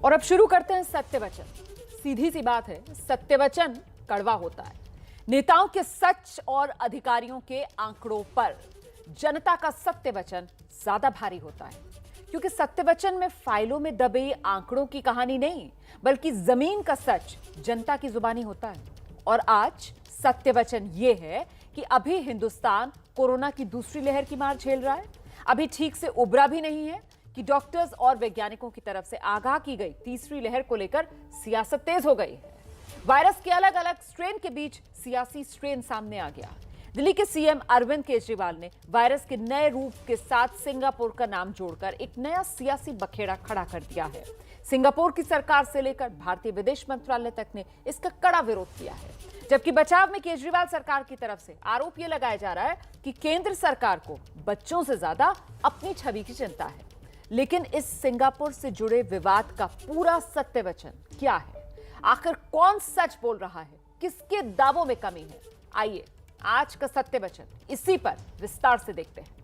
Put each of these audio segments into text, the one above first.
और अब शुरू करते हैं सत्य वचन। सीधी सी बात है, सत्य वचन कड़वा होता है। नेताओं के सच और अधिकारियों के आंकड़ों पर जनता का सत्य वचन ज्यादा भारी होता है, क्योंकि सत्य वचन में फाइलों में दबे आंकड़ों की कहानी नहीं, बल्कि जमीन का सच जनता की जुबानी होता है। और आज सत्य वचन यह है कि अभी हिंदुस्तान कोरोना की दूसरी लहर की मार झेल रहा है। अभी ठीक से उबरा भी नहीं है कि डॉक्टर्स और वैज्ञानिकों की तरफ से आगाह की गई तीसरी लहर को लेकर सियासत तेज हो गई है। वायरस के अलग अलग स्ट्रेन के बीच सियासी स्ट्रेन सामने आ गया। दिल्ली के सीएम अरविंद केजरीवाल ने वायरस के नए रूप के साथ सिंगापुर का नाम जोड़कर एक नया सियासी बखेड़ा खड़ा कर दिया है। सिंगापुर की सरकार से लेकर भारतीय विदेश मंत्रालय तक ने इसका कड़ा विरोध किया है, जबकि बचाव में केजरीवाल सरकार की तरफ से आरोप यह लगाया जा रहा है कि केंद्र सरकार को बच्चों से ज्यादा अपनी छवि की चिंता है। लेकिन इस सिंगापुर से जुड़े विवाद का पूरा सत्य वचन क्या है? आखिर कौन सच बोल रहा है? किसके दावों में कमी है? आइए आज का सत्य वचन इसी पर विस्तार से देखते हैं।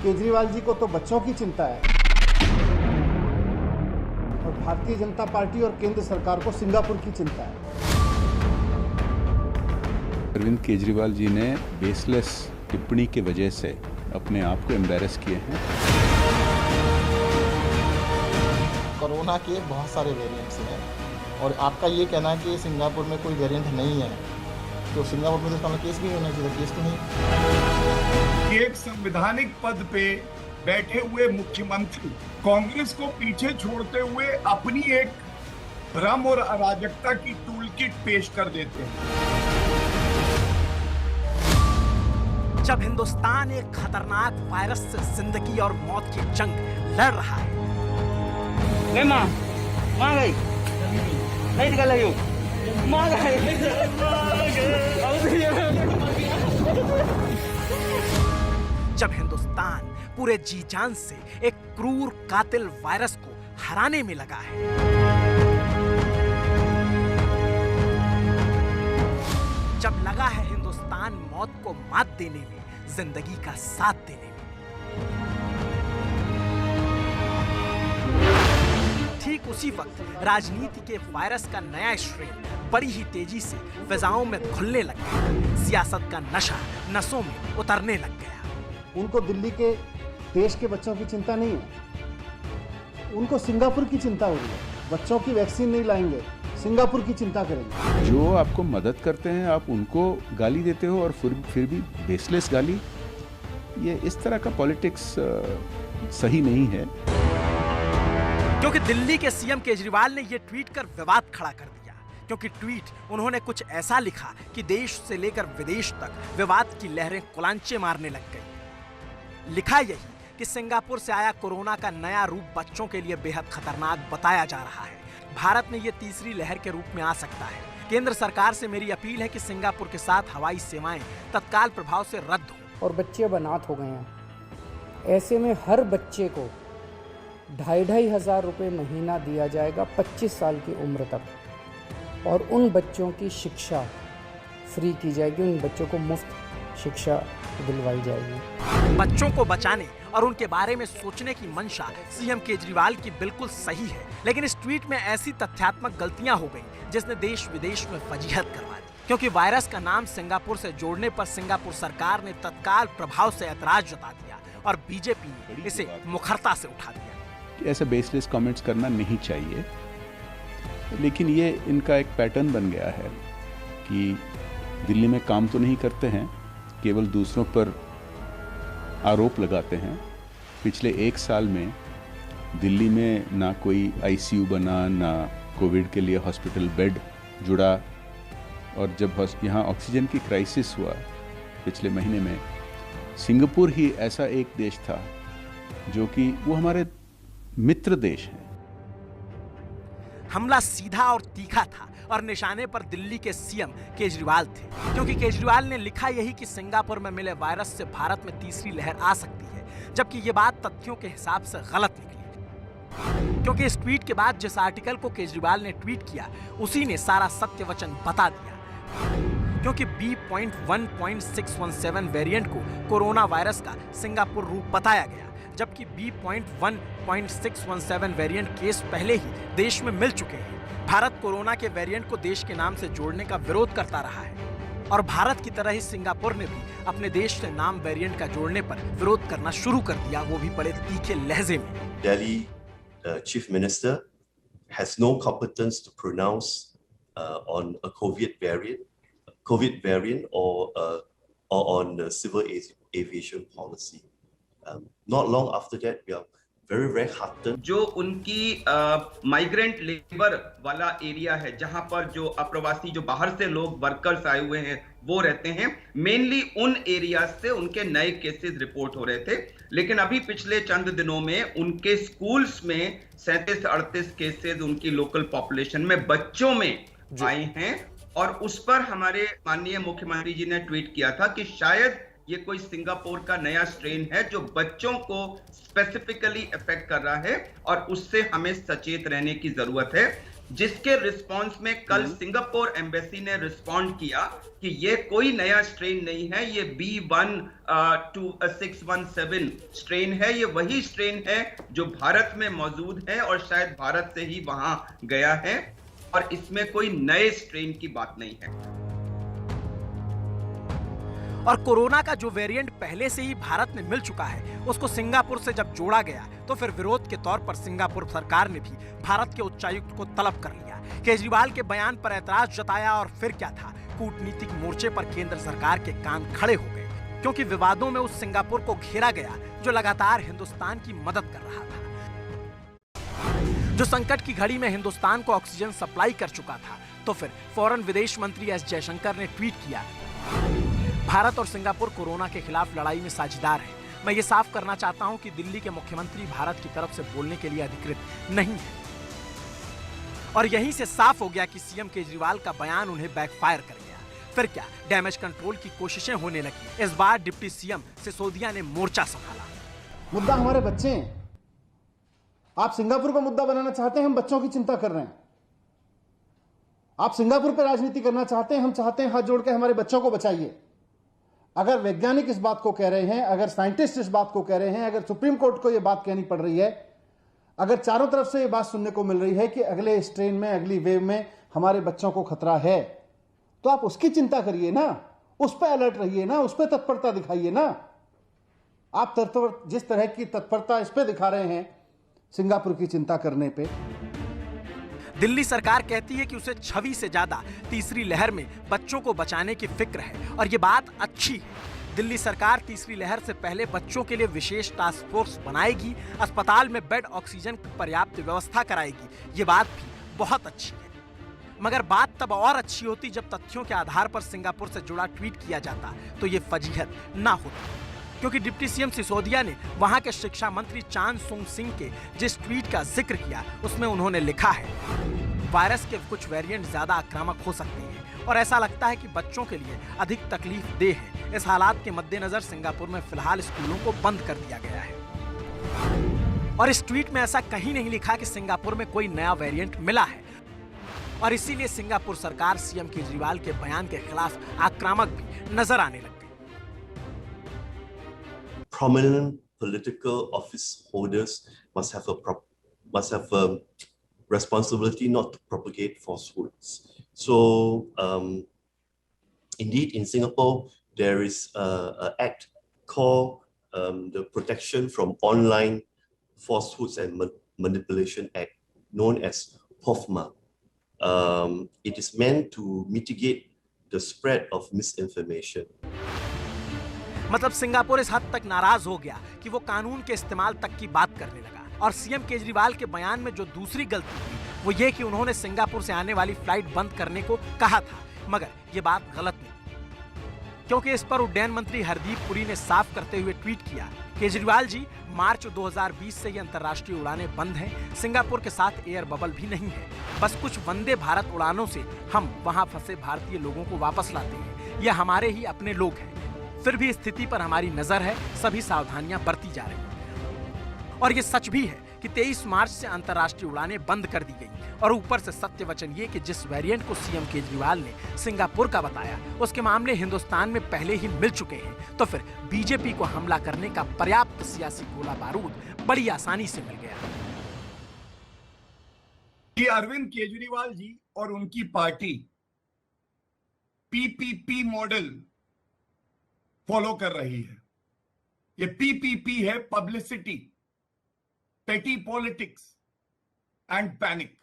केजरीवाल जी को तो बच्चों की चिंता है और भारतीय जनता पार्टी और केंद्र सरकार को सिंगापुर की चिंता है। अरविंद केजरीवाल जी ने बेसलेस टिप्पणी की वजह से अपने आप को एम्बैरस किए हैं। कोरोना के बहुत सारे वेरिएंट्स हैं और आपका ये कहना है कि सिंगापुर में कोई वेरिएंट नहीं है, तो सिंगापुर में तो इसका केस भी होना चाहिए, केस तो नहीं। एक संवैधानिक पद पे बैठे हुए मुख्यमंत्री कांग्रेस को पीछे छोड़ते हुए अपनी एक भ्रम और अराजकता की टूलकिट पेश कर देते हैं। जब हिंदुस्तान एक खतरनाक वायरस से जिंदगी और मौत की जंग लड़ रहा है, जब हिंदुस्तान पूरे जी जान से एक क्रूर कातिल वायरस को हराने में लगा है, जब लगा है हिंदुस्तान मौत को मात देने में, जिंदगी का साथ देने में, ठीक उसी वक्त राजनीति के वायरस का नया स्ट्रेन बड़ी ही तेजी से फिजाओं में घुलने लग गया। सियासत का नशा नसों में उतरने लग गया। उनको दिल्ली के देश के बच्चों की चिंता नहीं है, उनको सिंगापुर की चिंता हो रही है। बच्चों की वैक्सीन नहीं लाएंगे, सिंगापुर की चिंता करेंगे। जो आपको मदद करते हैं आप उनको गाली देते हो और फिर भी बेसलेस गाली। ये इस तरह का पॉलिटिक्स सही नहीं है। क्योंकि दिल्ली के सीएम केजरीवाल ने यह ट्वीट कर विवाद खड़ा कर दिया, क्योंकि ट्वीट उन्होंने कुछ ऐसा लिखा कि देश से लेकर विदेश तक विवाद की लहरें कुलांचे मारने लग गई। लिखा यही कि सिंगापुर से आया कोरोना का नया रूप बच्चों के लिए बेहद खतरनाक बताया जा रहा है। भारत में ये तीसरी लहर के रूप में आ सकता है। केंद्र सरकार से मेरी अपील है कि सिंगापुर के साथ हवाई सेवाएं तत्काल प्रभाव से रद्द हो। और बच्चे अब अनाथ हो गए हैं। ऐसे में हर बच्चे को 2,500 रुपये महीना दिया जाएगा 25 साल की उम्र तक, और उन बच्चों की शिक्षा फ्री की जाएगी, उन बच्चों को मुफ्त शिक्षा दिलवाई जाएगी। बच्चों को बचाने और उनके बारे में सोचने की मंशा सीएम केजरीवाल की बिल्कुल सही है, लेकिन इस ट्वीट में ऐसी तथ्यात्मक गलतियां हो गई जिसने देश विदेश में फजीहत करवा दी। क्योंकि वायरस का नाम सिंगापुर से जोड़ने पर सिंगापुर सरकार ने तत्काल प्रभाव से ऐतराज जता दिया और बीजेपी ने इसे मुखरता से उठा दिया। ऐसे बेसलेस कमेंट्स करना नहीं चाहिए, लेकिन ये इनका एक पैटर्न बन गया है कि दिल्ली में काम तो नहीं करते हैं, केवल दूसरों पर आरोप लगाते हैं। पिछले 1 साल में दिल्ली में ना कोई आईसीयू बना, ना कोविड के लिए हॉस्पिटल बेड जुड़ा, और जब यहाँ ऑक्सीजन की क्राइसिस हुआ पिछले महीने में, सिंगापुर ही ऐसा एक देश था जो कि वो हमारे मित्र देश हैं। हमला सीधा और तीखा था और निशाने पर दिल्ली के सीएम केजरीवाल थे, क्योंकि केजरीवाल ने लिखा यही कि सिंगापुर में मिले वायरस से भारत में तीसरी लहर आ सकती है, जबकि ये बात तथ्यों के हिसाब से गलत निकली। क्योंकि इस ट्वीट के बाद जिस आर्टिकल को केजरीवाल ने ट्वीट किया उसी ने सारा सत्य वचन बता दिया। क्योंकि B.1.617 वेरिएंट को कोरोना वायरस का सिंगापुर रूप बताया गया, जबकि B.1.617 वेरिएंट केस पहले ही देश में मिल चुके हैं। भारत कोरोना के वेरिएंट को देश के नाम से जोड़ने का विरोध करता रहा है और भारत की तरह ही सिंगापुर ने भी अपने देश से नाम वेरिएंट का जोड़ने पर विरोध करना शुरू कर दिया, वो भी बड़े तीखे लहजे में। Delhi Chief Minister has no competence to pronounce on a COVID variant or on the civil aviation policy. Not long after that, we are very heartened. जो उनकी माइग्रेंट लेबर वाला एरिया है, जहां पर जो अप्रवासी जो बाहर से लोग वर्कर्स आए हुए हैं वो रहते हैं, मेनली उन एरिया से उनके नए केसेस रिपोर्ट हो रहे थे। लेकिन अभी पिछले चंद दिनों में उनके स्कूल्स में 37-38 केसेस उनकी लोकल पॉपुलेशन में बच्चों में आए हैं और उस पर हमारे माननीय मुख्यमंत्री जी ने ट्वीट किया था कि शायद ये कोई सिंगापुर का नया स्ट्रेन है जो बच्चों को स्पेसिफिकली इफेक्ट कर रहा है और उससे हमें सचेत रहने की जरूरत है। जिसके रिस्पांस में कल सिंगापुर एम्बेसी ने रिस्पॉन्ड किया कि ये कोई नया स्ट्रेन नहीं है, ये B.1.617 स्ट्रेन है, ये वही स्ट्रेन है जो भारत में मौजूद है और शायद भारत से ही वहां गया है और इसमें कोई नए स्ट्रेन की बात नहीं है। और कोरोना का जो वेरिएंट पहले से ही भारत में मिल चुका है, उसको सिंगापुर से जब जोड़ा गया तो फिर विरोध के तौर पर सिंगापुर सरकार ने भी भारत के उच्चायुक्त को तलब कर लिया। केजरीवाल के बयान पर ऐतराज जताया और फिर क्या था, कूटनीतिक मोर्चे पर केंद्र सरकार के कान खड़े हो गए, क्योंकि विवादों में उस सिंगापुर को घेरा गया जो लगातार हिंदुस्तान की मदद कर रहा था, जो संकट की घड़ी में हिंदुस्तान को ऑक्सीजन सप्लाई कर चुका था। तो फिर फौरन विदेश मंत्री एस जयशंकर ने ट्वीट किया, भारत और सिंगापुर कोरोना के खिलाफ लड़ाई में साझेदार हैं। मैं ये साफ करना चाहता हूं कि दिल्ली के मुख्यमंत्री भारत की तरफ से बोलने के लिए अधिकृत नहीं है। और यहीं से साफ हो गया कि सीएम केजरीवाल का बयान उन्हें बैकफायर कर गया। फिर क्या, डैमेज कंट्रोल की कोशिशें होने लगी। इस बार डिप्टी सीएम सिसोदिया ने मोर्चा संभाला। मुद्दा हमारे बच्चे हैं। आप सिंगापुर को मुद्दा बनाना चाहते हैं, हम बच्चों की चिंता कर रहे हैं। आप सिंगापुर पर राजनीति करना चाहते हैं, हम चाहते हैं हाथ जोड़ के हमारे बच्चों को बचाइए। अगर वैज्ञानिक इस बात को कह रहे हैं, अगर साइंटिस्ट इस बात को कह रहे हैं, अगर सुप्रीम कोर्ट को यह बात कहनी पड़ रही है, अगर चारों तरफ से यह बात सुनने को मिल रही है कि अगले स्ट्रेन में, अगली वेव में हमारे बच्चों को खतरा है, तो आप उसकी चिंता करिए ना, उस पर अलर्ट रहिए ना, उस पर तत्परता दिखाइए ना। आप जिस तरह की तत्परता इस पर दिखा रहे हैं सिंगापुर की चिंता करने पे। दिल्ली सरकार कहती है कि उसे 6 से ज्यादा तीसरी लहर में बच्चों को बचाने की फिक्र है और ये बात अच्छी है। दिल्ली सरकार तीसरी लहर से पहले बच्चों के लिए विशेष टास्क फोर्स बनाएगी, अस्पताल में बेड, ऑक्सीजन की पर्याप्त व्यवस्था कराएगी। ये बात भी बहुत अच्छी है। मगर बात तब और अच्छी होती जब तथ्यों के आधार पर सिंगापुर से जुड़ा ट्वीट किया जाता, तो ये फजीहत ना होती। क्योंकि डिप्टी सीएम सिसोदिया ने वहां के शिक्षा मंत्री चान सुंग सिंह के जिस ट्वीट का जिक्र किया, उसमें उन्होंने लिखा है, वायरस के कुछ वेरिएंट ज्यादा आक्रामक हो सकते हैं और ऐसा लगता है कि बच्चों के लिए अधिक तकलीफ देह है। इस हालात के मद्देनजर सिंगापुर में फिलहाल स्कूलों को बंद कर दिया गया है। और इस ट्वीट में ऐसा कहीं नहीं लिखा कि सिंगापुर में कोई नया वेरिएंट मिला है और इसीलिए सिंगापुर सरकार सीएम केजरीवाल के बयान के खिलाफ आक्रामक भी नजर आने लग गई। Prominent political office holders must have a responsibility not to propagate falsehoods. So, indeed, in Singapore, there is an act called the Protection from Online Falsehoods and Manipulation Act, known as POFMA. It is meant to mitigate the spread of misinformation. मतलब Singapore इस हद तक नाराज हो गया कि वो कानून के इस्तेमाल तक की बात करने लगा। और सीएम केजरीवाल के बयान में जो दूसरी गलती थी वो ये कि उन्होंने सिंगापुर से आने वाली फ्लाइट बंद करने को कहा था, मगर ये बात गलत नहीं, क्योंकि इस पर उड्डयन मंत्री हरदीप पुरी ने साफ करते हुए ट्वीट किया, केजरीवाल जी, मार्च 2020 से ये अंतर्राष्ट्रीय उड़ानें बंद हैं। सिंगापुर के साथ एयर बबल भी नहीं है। बस कुछ वंदे भारत उड़ानों से हम वहां फंसे भारतीय लोगों को वापस लाते हैं। ये हमारे ही अपने लोग हैं। फिर भी स्थिति पर हमारी नजर है, सभी सावधानियां बरती जा रही हैं। और ये सच भी है कि 23 मार्च से अंतर्राष्ट्रीय उड़ानें बंद कर दी गई और ऊपर से सत्य वचन ये कि जिस वेरिएंट को सीएम केजरीवाल ने सिंगापुर का बताया उसके मामले हिंदुस्तान में पहले ही मिल चुके हैं, तो फिर बीजेपी को हमला करने का पर्याप्त सियासी गोला बारूद बड़ी आसानी से मिल गया। कि अरविंद केजरीवाल जी और उनकी पार्टी पीपीपी मॉडल फॉलो कर रही है। ये पीपीपी है, पब्लिसिटी, पेटी पॉलिटिक्स एंड पैनिक।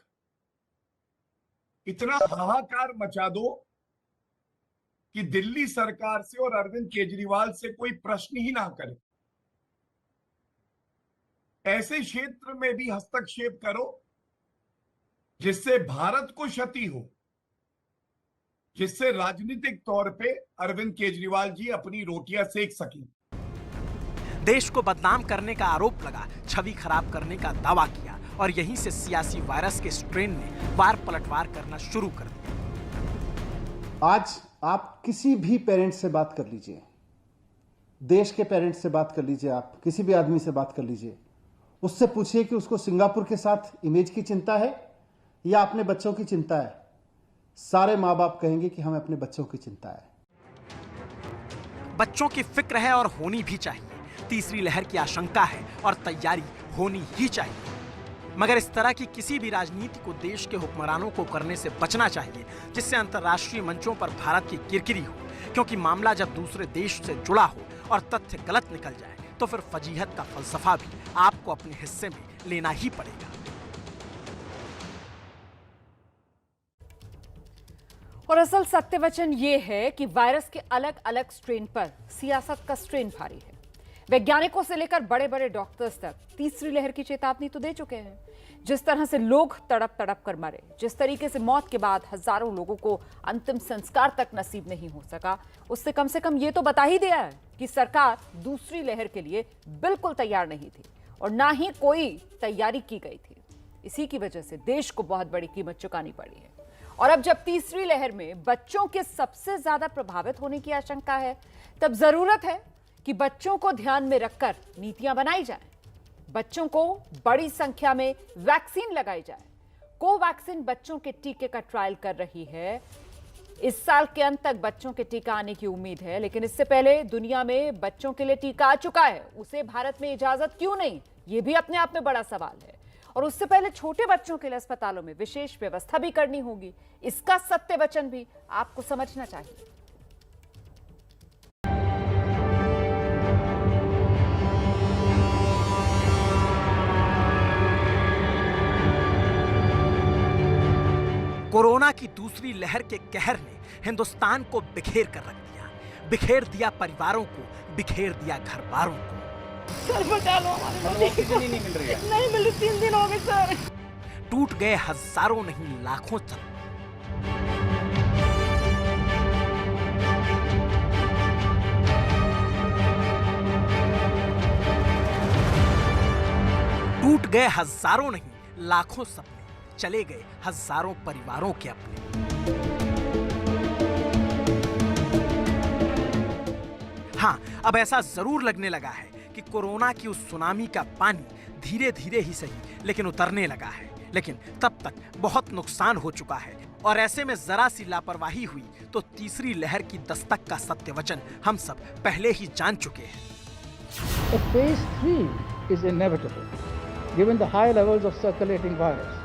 इतना हाहाकार मचा दो कि दिल्ली सरकार से और अरविंद केजरीवाल से कोई प्रश्न ही ना करे। ऐसे क्षेत्र में भी हस्तक्षेप करो जिससे भारत को क्षति हो, जिससे राजनीतिक तौर पे अरविंद केजरीवाल जी अपनी रोटियां सेक सकें। देश को बदनाम करने का आरोप लगा, छवि खराब करने का दावा किया और यहीं से सियासी वायरस के स्ट्रेन ने वार पलटवार करना शुरू कर दिया। आज आप किसी भी पेरेंट्स से बात कर लीजिए, देश के पेरेंट्स से बात कर लीजिए, आप किसी भी आदमी से बात कर लीजिए, उससे पूछिए कि उसको सिंगापुर के साथ इमेज की चिंता है या अपने बच्चों की चिंता है। सारे माँ बाप कहेंगे कि हमें अपने बच्चों की चिंता है। बच्चों की फिक्र है और होनी भी चाहिए। तीसरी लहर की आशंका है और तैयारी होनी ही चाहिए, मगर इस तरह की किसी भी राजनीति को देश के हुक्मरानों को करने से बचना चाहिए जिससे अंतर्राष्ट्रीय मंचों पर भारत की किरकिरी हो, क्योंकि मामला जब दूसरे देश से जुड़ा हो और तथ्य गलत निकल जाए तो फिर फजीहत का फलसफा भी आपको अपने हिस्से में लेना ही पड़ेगा। और असल सत्य वचन ये है कि वायरस के अलग अलग स्ट्रेन पर सियासत का स्ट्रेन भारी है। वैज्ञानिकों से लेकर बड़े बड़े डॉक्टर्स तक तीसरी लहर की चेतावनी तो दे चुके हैं। जिस तरह से लोग तड़प तड़प कर मरे, जिस तरीके से मौत के बाद हजारों लोगों को अंतिम संस्कार तक नसीब नहीं हो सका, उससे कम ये तो बता ही दिया है कि सरकार दूसरी लहर के लिए बिल्कुल तैयार नहीं थी और ना ही कोई तैयारी की गई थी। इसी की वजह से देश को बहुत बड़ी कीमत चुकानी पड़ी है। और अब जब तीसरी लहर में बच्चों के सबसे ज्यादा प्रभावित होने की आशंका है, तब जरूरत है कि बच्चों को ध्यान में रखकर नीतियां बनाई जाएं, बच्चों को बड़ी संख्या में वैक्सीन लगाई जाए। कोवैक्सीन बच्चों के टीके का ट्रायल कर रही है। इस साल के अंत तक बच्चों के टीका आने की उम्मीद है, लेकिन इससे पहले दुनिया में बच्चों के लिए टीका आ चुका है, उसे भारत में इजाजत क्यों नहीं, यह भी अपने आप में बड़ा सवाल है। और उससे पहले छोटे बच्चों के लिए अस्पतालों में विशेष व्यवस्था भी करनी होगी। इसका सत्य वचन भी आपको समझना चाहिए। कोरोना की दूसरी लहर के कहर ने हिंदुस्तान को बिखेर कर रख दिया, बिखेर दिया परिवारों को, बिखेर दिया घरबारों को। सर बचा लो, हमारे ऑक्सीजन ही नहीं मिल रही है। नहीं मिल रही, 3 दिन हो गए सर। टूट गए हजारों नहीं लाखों तक। टूट गए हजारों नहीं लाखों सपने, चले गए हजारों परिवारों के अपने। हाँ, अब ऐसा जरूर लगने लगा है कि कोरोना की उस सुनामी का पानी धीरे धीरे ही सही लेकिन उतरने लगा है, लेकिन तब तक बहुत नुकसान हो चुका है। और ऐसे में जरा सी लापरवाही हुई तो तीसरी लहर की दस्तक का सत्य वचन हम सब पहले ही जान चुके हैं। Phase 3 is inevitable, given the high levels of circulating virus.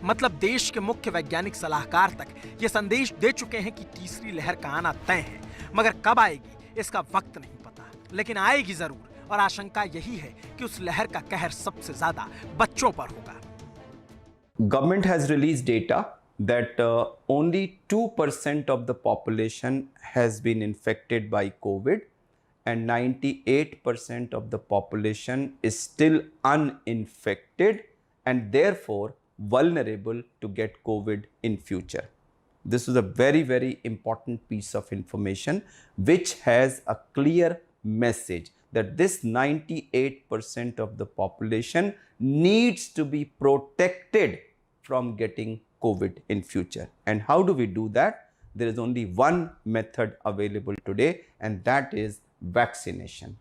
मतलब देश के मुख्य वैज्ञानिक सलाहकार तक ये संदेश दे चुके हैं कि तीसरी लहर का आना तय है, मगर कब आएगी इसका वक्त नहीं पता, लेकिन आएगी जरूर। और आशंका यही है कि उस लहर का कहर सबसे ज्यादा बच्चों पर होगा। Government has released data that only 2% of the population has been infected by COVID and 98% of the population is still uninfected and therefore vulnerable to get COVID in future. This is a very, very important piece of information which has a clear message that this 98% of the population needs to be protected from getting COVID in future. And how do we do that? There is only one method available today, and that is vaccination.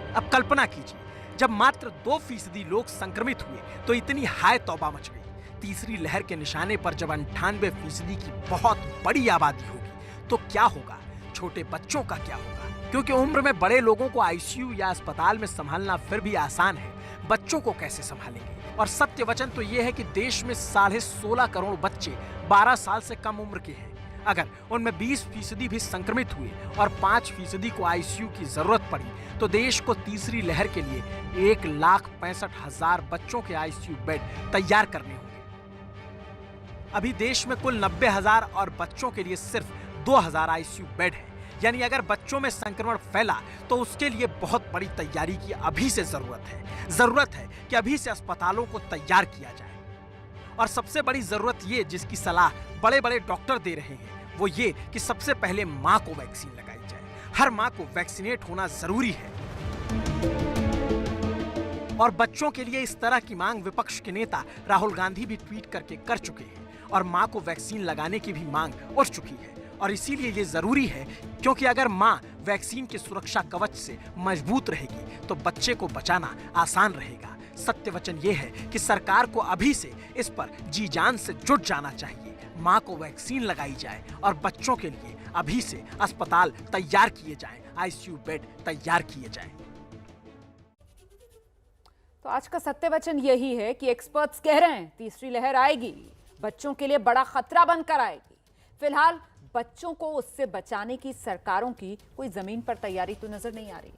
अब कल्पना कीजिए, जब मात्र 2% लोग संक्रमित हुए तो इतनी हाय तौबा मच गई। तीसरी लहर के निशाने पर जब 98% की बहुत बड़ी आबादी होगी तो क्या होगा? छोटे बच्चों का क्या होगा? क्योंकि उम्र में बड़े लोगों को आईसीयू या अस्पताल में संभालना फिर भी आसान है, बच्चों को कैसे संभालेंगे? और सत्य वचन तो यह है कि देश में 16.5 करोड़ बच्चे 12 साल से कम उम्र के हैं। अगर उनमें 20% भी संक्रमित हुए और 5% को आईसीयू की जरूरत पड़ी तो देश को तीसरी लहर के लिए 1,65,000 बच्चों के आईसीयू बेड तैयार करने होंगे। अभी देश में कुल 90,000 और बच्चों के लिए सिर्फ 2,000 आईसीयू बेड है। यानी अगर बच्चों में संक्रमण फैला तो उसके लिए बहुत बड़ी तैयारी की अभी से जरूरत है कि अभी से अस्पतालों को तैयार किया जाए। और सबसे बड़ी जरूरत ये, जिसकी सलाह बड़े बड़े डॉक्टर दे रहे हैं, वो ये कि सबसे पहले मां को वैक्सीन लगाई जाए। हर मां को वैक्सीनेट होना जरूरी है। और बच्चों के लिए इस तरह की मांग विपक्ष के नेता राहुल गांधी भी ट्वीट करके कर चुके हैं और मां को वैक्सीन लगाने की भी मांग उठ चुकी है। और इसीलिए ये जरूरी है, क्योंकि अगर मां वैक्सीन के सुरक्षा कवच से मजबूत रहेगी तो बच्चे को बचाना आसान रहेगा। सत्य वचन ये है कि सरकार को अभी से इस पर जी जान से जुट जाना चाहिए। मां को वैक्सीन लगाई जाए और बच्चों के लिए अभी से अस्पताल तैयार किए जाएं, आईसीयू बेड तैयार किए जाएं। तो आज का सत्य वचन यही है कि एक्सपर्ट्स कह रहे हैं तीसरी लहर आएगी, बच्चों के लिए बड़ा खतरा बनकर आएगी। फिलहाल बच्चों को उससे बचाने की सरकारों की कोई जमीन पर तैयारी तो नजर नहीं आ रही है।